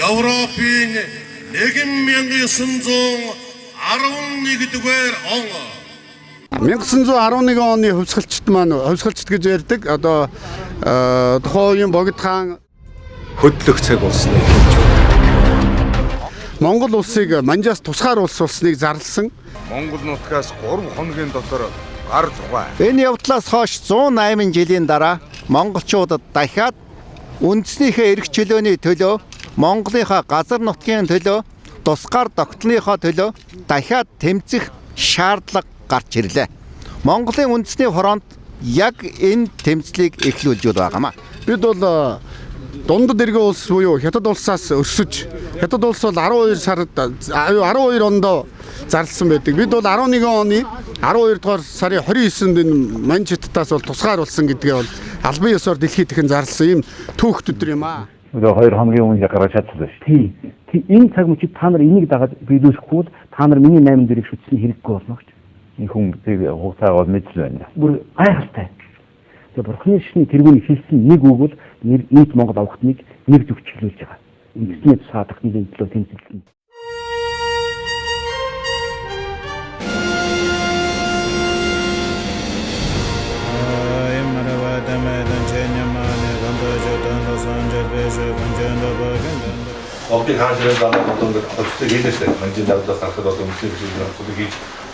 Европын 1911-р он 1911 оны хувьсгалчд гэж ярьдаг. Одоо тухайн үеийн богд хаан хөдлөх цаг болсныг хэлж байна. Монгол улсыг манжаас тусгаар улс болсныг зарласан. Монгол нутгаас 3 хоногийн дотор гар тухай. Энэ явдлаас хойш 108 жилийн дараа монголчуудад дахиад үндэснийхээ эрх чөлөөний төлөө, Монголынхаа газар нутгийн төлөө, тусгаар тогтолныхоо төлөө дахиад тэмцэх шаардлага гарч ирлээ. Монголын үндэсний фронт яг энэ тэмцлийг эхлүүлж байгаамаа. Бид бол дундад эргэн улс буюу Хятад улсаас өрсөж, Хятад улс бол 12 онд зарласан байдаг. Бид бол 11 оны 12 дугаар сарын 29-нд энэ Манчеттаас бол тусгаар болсон гэдгээ бол албан ёсоор дэлхийд дахин зарласан ийм түүхт өдөр юм аа. Одоо 2 хоногийн өмнө гаргаж чадсан шүү. Тийм. Энэ цаг мөчид та нар энийг дагаад биелүүлэхгүй бол та нар миний 8 дэрийг шүтсний хэрэггүй болно гэж. Энэ хүн тэг хугацааг бол мэдсэн байна. Бүр гайхалтай. Тэгээ бурхны шишний тэргүүний хэлсэн нэг үг бол нийт Монгол авахтныг нэг зүг чиглүүлж байгаа. Эцний саадах нэг төлөө тэмцэлсэн. Обдыг хаашраа дагаад одоо өчтөг хийлээстэй манжин давдаас харахад одоо өмсөж хийж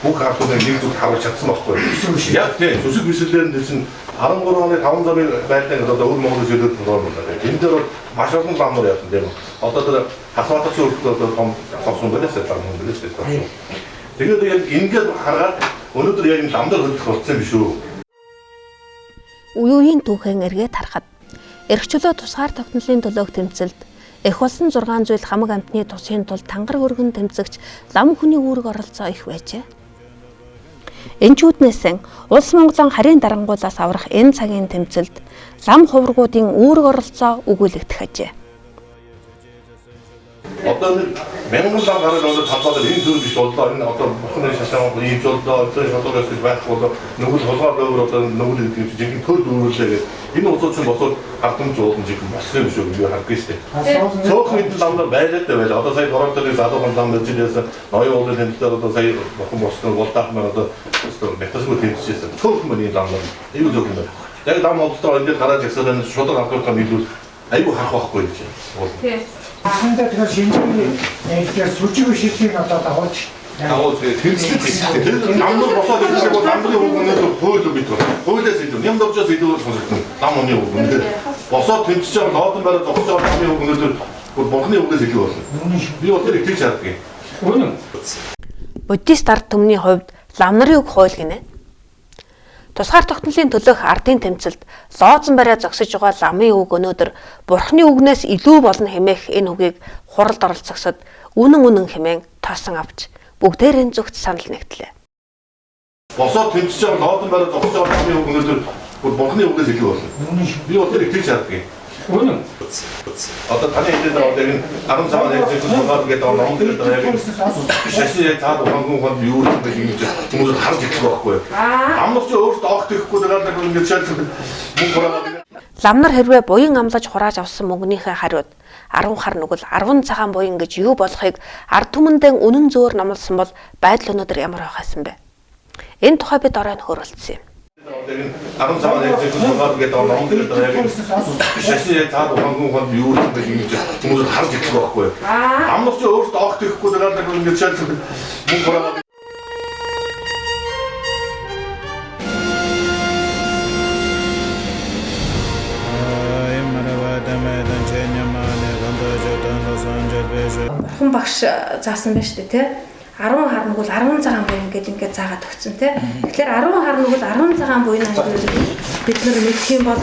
бүх хартуудыг нэг зүг харуулж чадсан байхгүй юу? Яг тийм зүсэг бисэлдээр чинь 13 оны 5 сарын байлдааг одоо өвөр Монголын зөвлөлд нормал байна. Энэ дээр бол маш олон ламнууд явсан тийм. Одоо тэр хасватагч өөртөө одоо том цогсон байлаа юм байлаа. Тэгээд яг ингээд хараад өнөөдөр яг ламдар хөдлөх болсон биш үү? Үеийн түүхэн эргээд харахад эрх чөлөө тусгаар тогтнолын төлөөх тэмцэлд эх болсон 6 зүйл хамаг амтны тусын тулд тангар өргөн тэмцэгч лам хүний үүрэг оролцоо их байжээ. Энчүүднээс улс Монголын харийн дарангуулаас аврах энэ цагийн тэмцэлд лам хуврагуудын үүрэг оролцоо өгүүлэгдэх ажээ. Одоо мянган лам гараад одоо талбайд энэ зүйл биш боллоо. Энэ одоо бүхний шашаан ийм боллоо. Одоо шатугаас байх болоо. Нүгэл холгоор дөөр одоо нүгэл гэдэг чинь жинхэнэ төл дүүрлээ гэдэг. Энэ улсууд чинь босоод хардамж уулын жинхэнэ бослоо юм шүү гэж харах гээстэй. Цөөхөн энэ ламнаар байлаад байл. Одоо сая дөрөвдөгийн залуухан лам мэжлээс ноён уулын тэмцэлээр одоо сая бохом босноо болдаах маань одоо метрсгүй тэмцэжсэн. Цөөхөн мань ламнаар аюу зөөхөн байна. Яг лам олдтоо ингээд гараад ирсэн шудраг авахтаа нийлүүл аюу харах байхгүй юм чинь. Анда тэр шинжлэхүүний яг сүжиг шилжих одоо дагуулж тэмцэлтэй. Намнууд босоод ирэх бол намны үг өнөөдөр хууль бит байна. Хуулиас илүү ням давчаас илүү сонсогдсон. Нам оны үг өнөөдөр босоод тэмцэж байгаа лоодон бараа зогсож байгаа намны үг өнөөдөр бурхны үгээс илүү болно. Би бол тэр ихтэй шаарддаг. Үнэн. Буддист ард түмний хувьд лам нарын үг хууль гинэ. Тусгаар тогтнолын төлөөх ардын тэмцэлд лоозон бариа зогсож байгаа ламын үг өнөөдөр бурхны үгнээс илүү болно хэмээх энэ үгийг хуралд оролцогсод үнэн хэмээн тоосон авч бүгдээрээ зүгт санал нэгтлээ. Босоод тэмцэж байгаа лоодон бариа зогсож байгаа ламын үг өнөөдөр бурхны үгээс илүү болно. Би бол тэр ихтэй шаарддаг. Үнэн. Одоо таны хэлээд байгаа яг 10 цагаар яг зөвхөн суугаад гэдэг ном дээр яг шашны цаад ухаангүй хон юу гэдэг юм чи хүмүүс харж ирэх байхгүй. Амнаас ч өөртөө огт ихгүй байгаа нэг шалт мөнгө хураагаад. Ламнар хэрвээ буян амлаж хурааж авсан мөнгөнийхөө хариуд 10 хар нүгэл 10 цагаан буян гэж юу болохыг ард түмэндээ үнэн зөөр номлосон бол байдал өнөөдөр ямар байхсан бэ? Энэ тухай бид оройн хөрөлдсөн юм. 10 цагаар яг зөвхөн суугаад гэдэг ном дээр яг шашны цаад ухаангүй хон юу гэдэг юм чи хүмүүс харж ирэх байхгүй. Амнаас ч өөртөө огт ихгүй байгаа нэг шалт мөнгө хураагаад. Хүн багш заасан байна шүү дээ тий. 10 хар нүгэл 10 цагаан буян гэдэг ингээд заагаад өгсөн тий. Тэгэхээр 10 хар нүгэл 10 цагаан буян бид нар мэдэх юм бол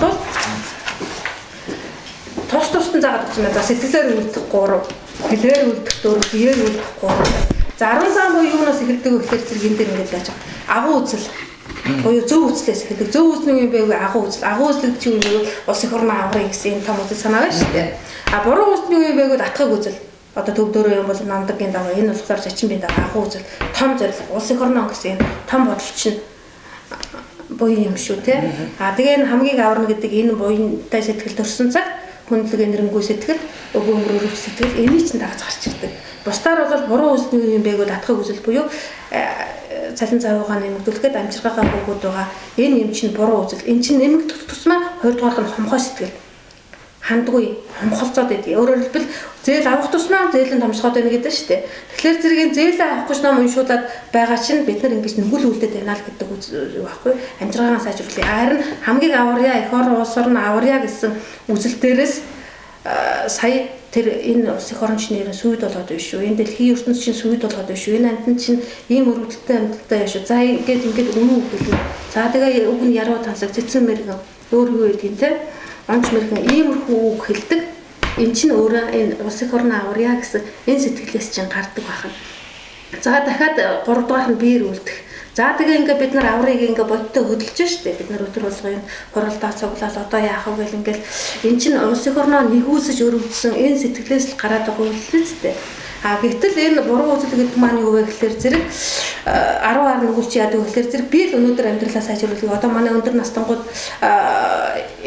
тусдан заагаад өгсөн байна. За сэтгэлээр үлдэх 3, хэлээр үлдэх 4, биеэр үлдэх 3. За 10 цагаан буян юунаас эхэлдэг вэ гэхээр зэрэг энэ дээр ингээд яаж агуу үзэл буюу зөв үзлээс эхэлдэг. Зөв үзний юм байвал агуу үзэл. Агуу үзлэг чинь юу вэ? Улс их орны аврын гэсэн энэ том үзэл санаа байна шүү дээ. А буруу үзний юм байвал атгаг үзэл. Одоо төвдөрөө юм бол намдагын дагуу энэ болохоор зочин бие дагуу агуу үзэл том зорилго улс их орно гэсэн том бодол чинь буян юм шүү те. А тэгээ энэ хамгийн аварна гэдэг энэ буянтай сэтгэл төрсөн цаг хүндлэг энэрэнгүй сэтгэл, өгөөмөр сэтгэл энийг ч дагаж гарч ирдэг. Бусдаар бол буруу үзэл юм байг бол атгах үзэл буюу цалин завуугаа нэмэгдүүлэхэд амжиргаагаа хөөгд байгаа. Энэ юм чинь буруу үзэл. Энэ чинь нэмэгдэх тусмаа хоёрдугаарх нь хомхой сэтгэл. Хандгүй хомхолцоод байдаг. Өөрөөр хэлбэл зээл авах тусмаа зээлийн томсгоод байна гэдэг шүү дээ. Тэгэхээр зэргийн зээлээ авах гэж ном уншуулад байгаа чинь бид нар ингэж нүгэл үлдээд байна л гэдэг юу байхгүй. Амжиргаагаа сайжруулъя. Харин хамгийн аварьяа эх орон улс орн аварьяа гэсэн үзэл дээрээс сая тэр энэ улс эх орон чинээр сүйд болоод байна шүү. Энэ дэлхийн ертөнц чинь сүйд болоод байна шүү. Энэ амьтан чинь ийм өрөвдөлттэй амьтантай байна шүү. За ингээд үнэн хэлнэ. За тэгээ үг нь яруу тансаг цэцэн мэргэн өөр юу гэдгийг те онц мэргэн иймэрхүү үг хэлдэг. Эн чинь өөрөө энэ улс эх орны аварьяа гэсэн энэ сэтгэлээс чинь гардаг байна. За дахиад 3 дугаар нь биеэр үлдэх. За тэгээ ингээ бид нар аврыг ингээ бодтой хөдөлж штэ. Бид нар өдөр болгоо энэ хуралдаа цуглаад одоо яах вэ гэл ингээл эн чинь улс эх орноо нэгүүлсэж өрөвдсөн энэ сэтгэлээс л гараад байгаа юм л зү. А гэтэл энэ буруу үзэл гэдэг маань юу вэ гэхээр зэрэг 10 нүгэлч яадаг вэ гэхээр зэрэг би л өнөөдөр амьдралаа сайжруулах. Одоо манай өндөр настангууд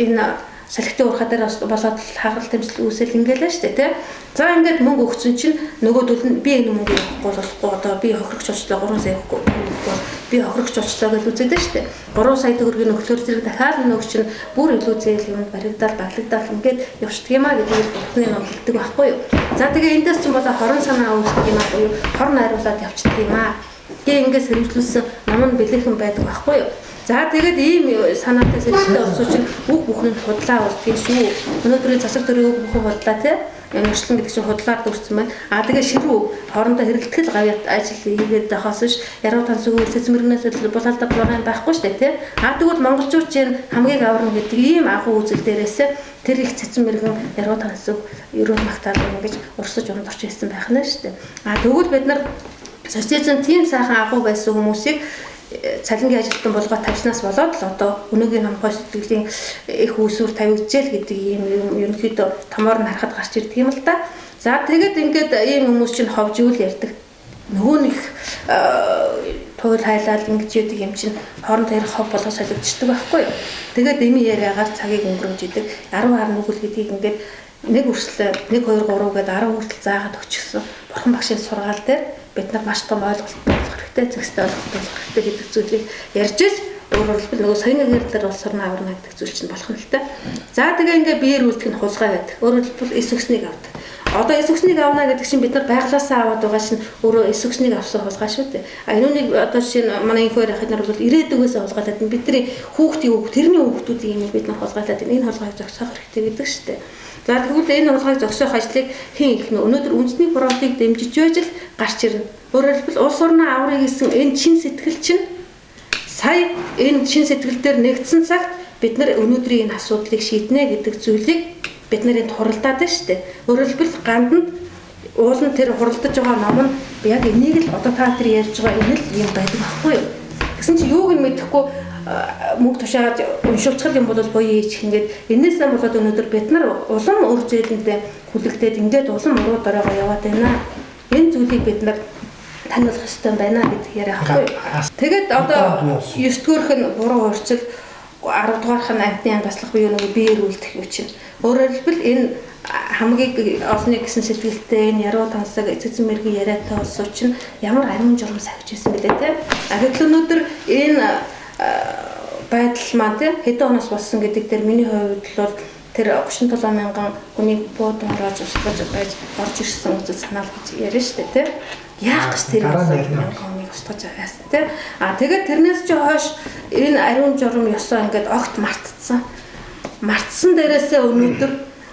энэ салхитын урхаа дээр болоод хагарал тэмцэл үүсэл ингээл шүү дээ тий. За ингээд мөнгө өгсөн чинь нөгөөдөл нь би энэ мөнгө болохгүй одоо би хохирогч болчлоо 3 сая өгөхгүй би хохирогч болчлоо гэж үзээд шүү дээ. 3 сая төгрөгийн өгөхлөөр зэрэг дахиад нөгөөч чинь бүр илүү зээл юм баригдал баглагдал ингээд явчихдаг юм а гэдэг бүхний ном хэлдэг байхгүй юу. За тэгээ эндээс чинь болоо хорон санаа үүсдэг юм а буюу хорн найруулад явчихдаг юм а. Тэгээ ингээд сэрэмжлүүлсэн ном нь бэлэхэн байдаг байхгүй юу. За тэгээд ийм санаатай сэргэлттэй улсууд чинь үг бүхэн худлаа болдгийг шүү. Өнөөдрийн засаг төрийн үг бүхэн худлаа тий. Өршлөн гэдэг чинь худлаар дүрцэн байна. А тэгээ ширүү хоорондоо хэрэлдэхэл гавьяат ажил хийгээд байхаас биш яруу танс үг цэцмэрнээс булаалдаг болон байхгүй шүү дээ тий. А тэгвэл монголчууд чинь хамгийн аварна гэдэг ийм агуу үзэл дээрээс тэр их цэцмэргэн яруу танс үг ерөө магтаал ингэж урсаж ундорч ирсэн байх нь шүү дээ. А тэгвэл бид нар социализм тийм сайхан агуу байсан хүмүүсийг цалингийн ажилтан болгоод тавьснаас болоод л одоо өнөөгийн намхой сэтгэлийн их үүсвэр тавигдчихэл гэдэг ийм ерөнхийдөө томоор нь харахад гарч ирдэг юм л да. За тэгээд ингээд ийм хүмүүс чинь ховж үл ярьдаг. Нөгөө нэг туйл хайлал ингэж яадаг юм чинь хоорондоо ярих хов болгож солигдчихдаг байхгүй юу. Тэгээд эми яриагаар цагийг өнгөрөөж идэг 10 хар нүгэл гэдгийг ингээд нэг үрслээ 1 2 3 гээд 10 хүртэл заагаад өгчихсөн. Бурхан багшийн сургаал дээр бид нар маш том ойлголт болох хэрэгтэй, зэгстэй ойлголт болох хэрэгтэй гэдэг зүйлийг ярьж ил өөрөөр хэлбэл нөгөө соёлын гэрлэлээр улс орны аварна гэдэг зүйл чинь болох нь л та. За тэгээ ингээ биеэр үлдэх нь хулгай байдаг. Өөрөөр хэлбэл эс өгснийг авдаг. Одоо эс өгснийг авна гэдэг чинь бид нар байглаасаа аваад байгаа чинь өөрөө эс өгснийг авсан хулгай шүү дээ. А энүүнийг одоо жишээ нь манай инхоор ахад нар бол ирээдүгээс хулгайлаад бидний хүүхдийн үг тэрний хүүхдүүдийн юм бид нар хулгайлаад энэ хулгайг зогсоох хэрэгтэй гэдэг шүү дээ. За тэгвэл энэ хулгайг зогсоох ажлыг хэн их нөө өнөөдөр үндэсний фронтыг дэмжиж байж л гарч ирнэ. Өөрөөр хэлбэл улс орны аврыг гэсэн энэ чин сэтгэл чинь сая энэ чин сэтгэл дээр нэгдсэн цагт бид нар өнөөдрийн энэ асуудлыг шийднэ гэдэг зүйлийг бид нарын хуралдаад байна шүү дээ. Өөрөөр хэлбэл ганданд уул нь тэр хуралдаж байгаа ном нь яг энийг л одоо та тэр ярьж байгаа энэ л юм байдаг байхгүй юу? Гэсэн чинь юуг нь мэдэхгүй мөнгө тушаад уншуулчих юм бол боёо ийчих ингээд энээс нь болоод өнөөдөр бид нар улам өр зээлэндээ хүлэгдээд ингээд улам уруу дараагаа яваад байна. Энэ зүйлийг бид нар таниулах хэрэгтэй байна гэдэг яриа байхгүй. Тэгээд одоо 9 дугаарх нь буруу хурцл 10 дугаарх нь амтны амгаслах буюу нэг биеэр үлдэх юм чинь. Өөрөөр хэлбэл энэ хамгийн олны гэсэн сэтгэлтэй энэ яруу тансаг эцэцэн мэргийн яриатай улсууд чинь ямар ариун журам сахиж ирсэн бэлээ те. Гэтэл өнөөдөр энэ байдал маань те хэдэн оноос болсон гэдэг дээр миний хувьд бол тэр 37 мянган хүний буудан орж устгаж байж орж ирсэн үзэл санаал гэж яриа штэ те. Яах гэж тэр мянган устгаж байгаасан те. А тэгээд тэрнээс чи хойш энэ ариун журам ёсоо ингээд огт мартцсан. Мартсан дээрээсээ өнөөдөр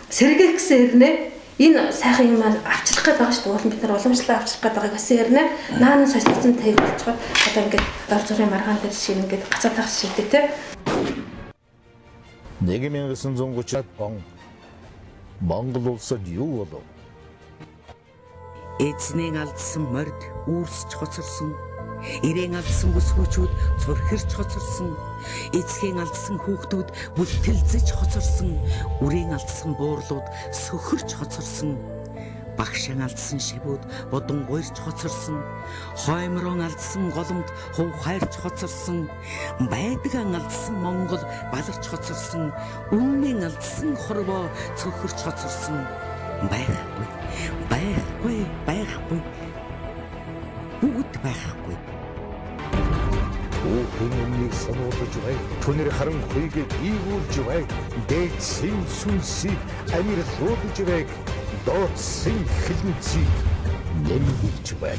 сэргээх гэсэн хэрнээ энэ сайхан юм авчлах гээд байгаа шүү дээ. Уул бид нар уламжлалаа авчлах гээд байгааг гэсэн хэрнээ нааны социализм тавигдчиход одоо ингээд дор зүрийн маргаан дээр шиг ингээд гацаа тах шийдэ те. 1930-ад он Монгол улсад юу болов? Эзнээ алдсан морд үүрсч хоцорсон. Ирээн алдсан бүсгүүчүүд зурхирч хоцорсон. Эцгийн алдсан хүүхдүүд бүлтэлзэж хоцорсон. Үрээн алдсан буурлууд сөхөрч хоцорсон. багшаан алдсан шивүүд бодон гуйрч хоцорсон, хоймрон алдсан голомт хув хайрч хоцорсон, байдгаан алдсан Монгол баларч хоцорсон, үннэн алдсан хорвоо цөхөрч хоцорсон. Байхгүй, байхгүй, байхгүй. Бүгд байхгүй. Хүүхнийг сануулж бай. Түнэр харанхуйг ийгүүлж бай. Дээдсэн сүнсийг амьрлуулж бай. Дооцсон хилэнцийг нэмж бай.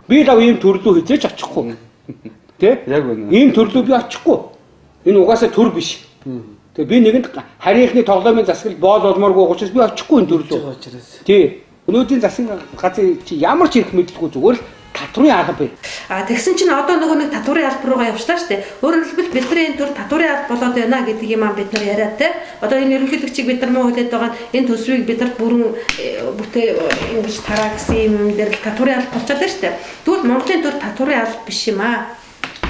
Би л ийм төрлөө хизээж очихгүй. Тэ? Яг үнэ. Ийм төрлөө би очихгүй. Энэ угаасаа төр биш. Тэгээ би нэгэнд харийнхны тоглоомын засаглал боол олмооргүй учраас би очихгүй энэ төрлөө. Тий. Өнөөдрийн засгийн газрын чи ямар ч ирэх мэдлгүй зүгээр л татврын алба бай. Тэгсэн чинь одоо нөгөө нэг татврын алба руугаа явчлаа шүү дээ. Өөрөөр хэлбэл бидний энэ төр татврын алба болоод байна гэдэг юм аа бид нар яриад те. Одоо энэ ерөнхийлөгчийг бид нар муу хэлээд байгаа энэ төсвийг бид нар бүрэн бүтээ ингэж тараа гэсэн юм дээр л татврын алба болчиход байна шүү дээ. Тэгвэл Монголын төр татврын алба биш юм аа.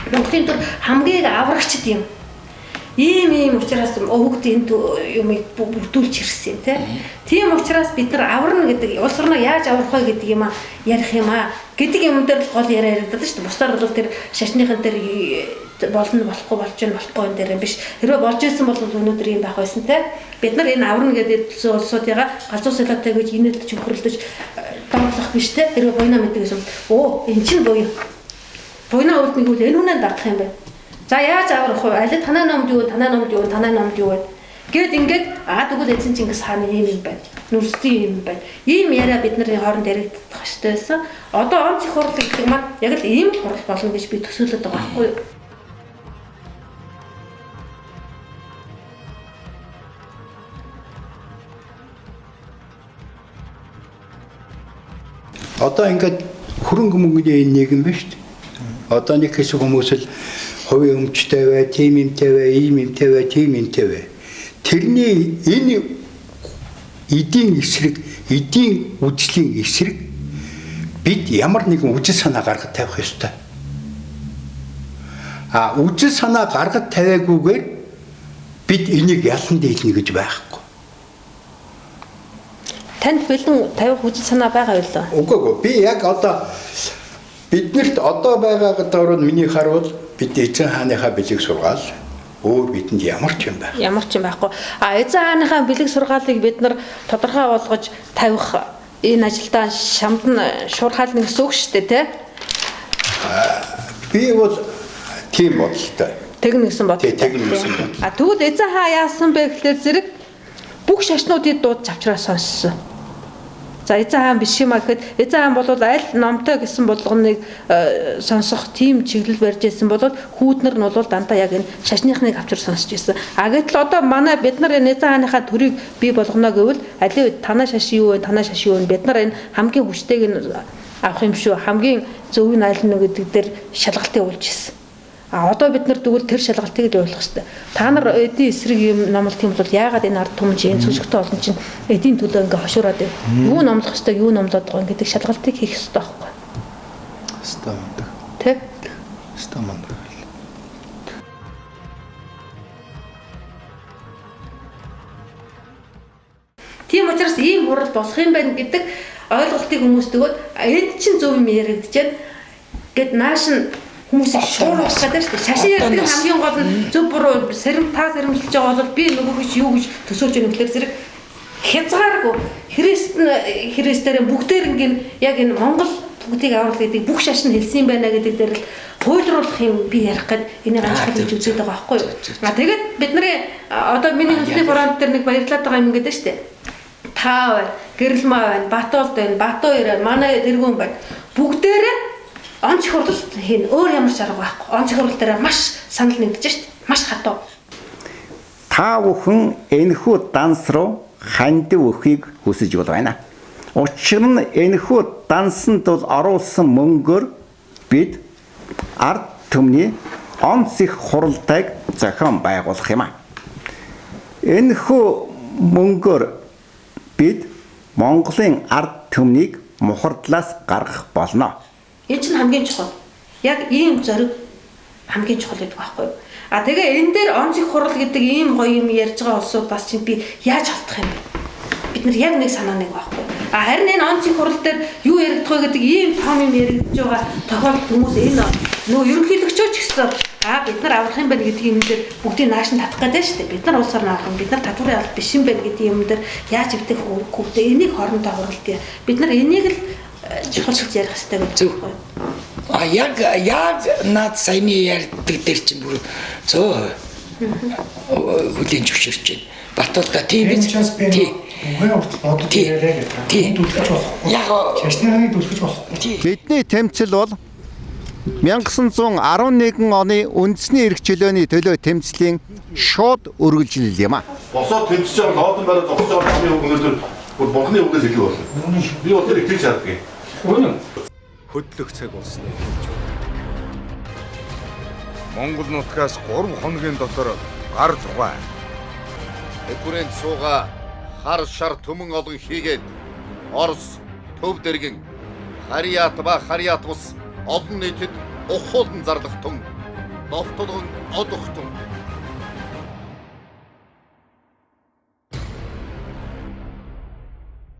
Монголын төр хамгийн аврагчд юм. Ийм учраас өвгд энэ юмыг бүрдүүлж ирсэн тийм учраас бид нар аварна гэдэг улс орноо яаж аврах вэ гэдэг юм ярих юм гэдэг юм дээр л гол яриа яриад байдаг шүү дээ. Бусдаар бол тэр шашныхан дээр болно болохгүй болж байна болохгүй энэ дээр биш. Хэрвээ болж исэн бол өнөөдөр юм байх байсан бид нар энэ аварна гэдэг улсуудыгаа галзуу солиотой гэж инээлдэж хөрөлдөж доотлох биш хэрвээ буйна мэддэг гэсэн. Эн чинь буй. Буйна үлднийг үл энэ үнэн дагах юм байна. За яаж аврах вэ? Аль танаа номд юу, танаа номд юу, танаа номд юу вэ? Гэт ингээд тэгвэл эзэн Чингис хааны ийм юм байна. Нүрсийн юм байна. Ийм яриа бидний хооронд яригдах хэрэгтэй байсан. Одоо онц их хурал гэдэг маань яг л ийм хурал болно гэж би төсөөлөд байгаа байхгүй юу? Одоо ингээд хөрөнгө мөнгөний нийгэм байна шүү дээ. Одоо нэг хэсэг хүмүүс л хувийн өмчтэй бай, тийм юмтэй бай, ийм юмтэй бай, тийм юмтэй бай. Тэрний энэ эдийн эсрэг, эдийн үжлийн эсрэг бид ямар нэгэн үжил санаа гаргаж тавих ёстой. Үжил санаа гаргаж тавиагүйгээр бид энийг ялан дийлнэ гэж байхгүй. Танд бэлэн тавих үжил санаа байгаа юу лээ? Үгүй би яг одоо биднэрт одоо байгаа гэдэг нь миний харуул бид эзэн хааныхаа бэлэг сургаал өөр бидэнд ямар ч юм байх. Ямар ч юм байхгүй. Эзэн хааныхаа бэлэг сургаалыг бид нар тодорхой болгож тавих энэ ажилдаа шамд нь шуурхаал нэг гэсэн үг шүү дээ тий. Би бол тийм бодолтой. Тэгнэ гэсэн бодолтой. Тэгнэ гэсэн бодол. Тэгвэл эзэн хаа яасан бэ гэхлээр зэрэг бүх шашнуудыг дууд чавчраа сонссон. За эзэн хаан биш юм гэхэд эзэн хаан бол аль номтой гэсэн болгоныг сонсох тийм чиглэл барьж ирсэн бол хүүднэр нь бол дандаа яг энэ шашныхныг авчир сонсч ирсэн. Гэтэл одоо манай бид нар энэ эзэн хааныхаа төрийг бий болгоно гэвэл аль үед танаа шашин юу вэ? Танаа шашин юу вэ? Бид нар энэ хамгийн хүчтэйг нь авах юм шүү. Хамгийн зөв нь аль нь гэдэг дээр шалгалтыг өгж ирсэн. Одоо бид нар тэгвэл тэр шалгалтыг л ойлгох хэрэгтэй. Та нар эдийн эсрэг юм номлох юм бол яагаад энэ ард түмэн чинь цэцэгтэй олон чинь эдийн төлөө ингээ хошуураад байна. Юу номлох хэрэгтэй, юу номлоод байгаа гэдэг шалгалтыг хийх хэрэгтэй байхгүй юу? Хэвээ мундаг. Тэ? Хэвээ мундаг. Тийм учраас ийм хурал болох юм байна гэдэг ойлголтыг хүмүүс төгөөд энд чинь зөв юм яригдж байна. Гэт нааш нь хүмүүсийг шуурах гэдэг шүү дээ. Шашин ярьдаг хамгийн гол нь зөв буруу сэрэмжилж байгаа бол би нөгөө гэж юу гэж төсөөлж өгөх гэхээр зэрэг хязгааргүй христээр бүгдээрнгийн яг энэ Монгол бүгдийг аврал гэдэг бүх шашин хэлсэн юм байна гэдэг дээр л хуйлруулах юм би ярих гээд энийг анхаарч үзээд байгаа байхгүй юу. Тэгээд бидний одоо миний хүнсний фонд дээр нэг баярлаад байгаа юм гэдэг шүү дээ. Та байна, Гэрэлмаа байна, Батуулд байна, Батуур байна, манай тэргүүн байна. Бүгдээрээ онц их хурал хийн өөр ямар ч арга байхгүй. Онц их хурал дээр маш санал нэгдэж шít. Маш хатуу. Та бүхэн энэхүү данс руу хандив өхийг хүсэж байна. Учир нь энэхүү дансанд бол оруулсан мөнгөөр бид ард түмний онц их хуралдайг зохион байгуулах юм. Энэхүү мөнгөөр бид Монголын ард түмнийг мухардлаас гаргах болно. Энэ чинь хамгийн чухал. Яг ийм зориг хамгийн чухал гэдэг байхгүй юу? А тэгээ энэ дээр онцгой хурал гэдэг ийм гоё юм ярьж байгаа улсуудаас чинь би яаж алдах юм бэ? Бид нар яг нэг санаа нэг байхгүй юу? А харин энэ онцгой хурал дээр юу яригдах вэ гэдэг ийм том юм яригдж байгаа тохиолдол хүмүүс энэ нөгөө ерөнхийлөгчөөч гэсэн бид нар аврах юм байна гэдэг юм дээр бүгдийг нааш нь татах гэдэг шүү дээ. Бид нар улсаар наах юм, бид нар татварын алба биш юм байна гэдэг юм дээр яаж өвдөх хөвгтэй энийг хоорондоо хуралдъя. Бид нар энийг л чухал шиг ярих хэрэгтэй гэж байна. Яг наад саяны ярьдаг дээр чинь бүр 100% хүлэн зөвшөөрч байна. Баталда тийм биз? Бидний тэмцэл бол 1911 оны үндэсний эрх чөлөөний төлөө тэмцлийн шууд үргэлжлэл юм а. Босоод тэмцэж байгаа лоодон бараа зогсож байгаа хамгийн үг өнөөдөр бүр бурхны үгээс илүү болно. Би өдөр итгэж чаддаг. Үнэн. Хөдлөх цаг болсныг хэлж байна. Монгол нутгаас 3 хоногийн дотор гар тухай. Бүрэн цууга хар шар төмөн олон хийгээд Орос, Төв дэргэн, Хариат ба Хариат ус олон нийтэд ухуулан зарлах тун, довтлон одох тун